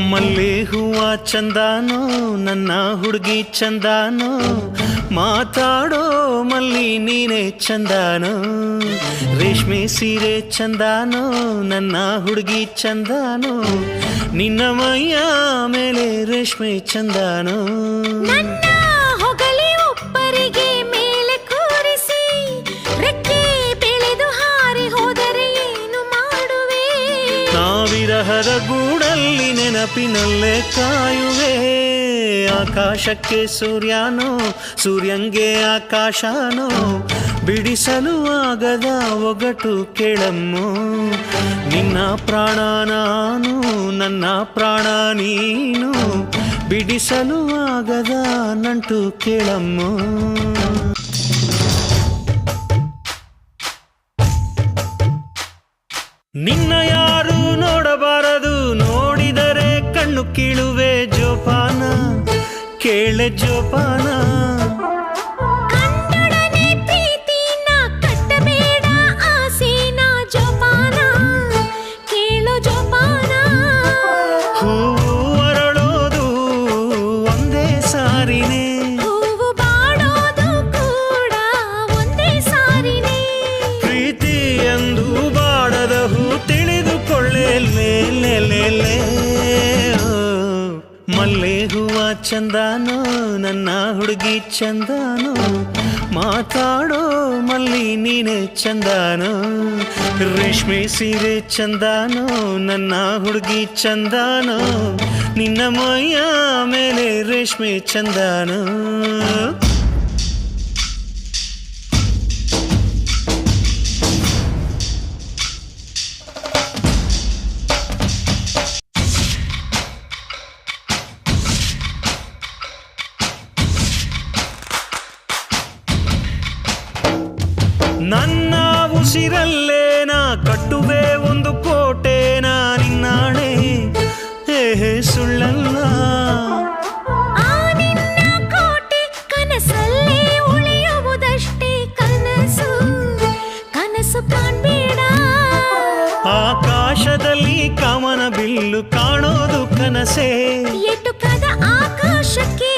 ಮಲ್ಲೆ ಹೂವ ಚಂದಾನೋ ನನ್ನ ಹುಡುಗಿ ಚಂದಾನೋ ಮಾತಾಡೋ ಮಲ್ಲಿ ನೀನೆ ಚಂದಾನೋ ರೇಷ್ಮೆ ಸೀರೆ ಚಂದಾನೋ ನನ್ನ ಹುಡುಗಿ ಚಂದಾನೋ ನಿನ್ನ ಮೈಯ ಮೇಲೆ ರೇಷ್ಮೆ ಚಂದಾನೋ ವಿರಹದ ಗೂಡಲ್ಲಿ ನೆನಪಿನಲ್ಲೇ ಕಾಯುವೆ ಆಕಾಶಕ್ಕೆ ಸೂರ್ಯನೋ ಸೂರ್ಯಂಗೆ ಆಕಾಶನೋ ಬಿಡಿಸಲು ಆಗದ ಒಗಟು ಕೇಳಮ್ಮೋ ನಿನ್ನ ಪ್ರಾಣ ನಾನು ನನ್ನ ಪ್ರಾಣ ನೀನು ಬಿಡಿಸಲು ಆಗದ ನಂಟು ಕೇಳಮ್ಮೋ ನಿನ್ನ ಯಾರು ನೋಡಬಾರದು ನೋಡಿದರೆ ಕಣ್ಣು ಕೀಳುವೆ ಜೋಪಾನ ಕೇಳೆ ಜೋಪಾನ ಕಟ್ಟಬೇಡ ಆಸೆನ ಜೋಪಾನ ಕೇಳೋ ಜೋಪಾನ ಹೂವು ಅರಳೋದು ಒಂದೇ ಸಾರಿನೇ ಹೂವು ಬಾಡೋದು ಕೂಡ ಒಂದೇ ಸಾರಿನೇ ಪ್ರೀತಿ ಎಂದು ಬಾಡದ ಹೂ ತಿಳಿದುಕೊಳ್ಳೆ ಮಲ್ಲೆ ಹೂವ ಚಂದಾನೋ ನನ್ನ ಹುಡುಗಿ ಚಂದಾನೋ ಮಾತಾಡೋ ಮಲ್ಲಿ ನೀನೆ ಚಂದಾನೋ ರೇಷ್ಮೆ ಸೀರೆ ಚಂದಾನೋ ನನ್ನ ಹುಡುಗಿ ಚಂದಾನೋ ನಿನ್ನ ಮೈಯ ಮೇಲೆ ರೇಷ್ಮೆ ಚಂದಾನೋ ನನ್ನ ಉಸಿರಲ್ಲೇನ ಕಟ್ಟುವೆ ಒಂದು ಕೋಟೆನ ನಿನ್ನಾಣೆ ಹೇ ಸುಳ್ಳಲ್ಲ ನಿನ್ನ ಕೋಟೆ ಕನಸಲ್ಲೇ ಉಳಿಯುವುದಷ್ಟೇ ಕನಸು ಕನಸು ಕಾಣ್ಬೇಡ ಆಕಾಶದಲ್ಲಿ ಕಾಮನ ಬಿಲ್ಲು ಕಾಣೋದು ಕನಸೇ ಎಟುಕದ ಆಕಾಶಕ್ಕೆ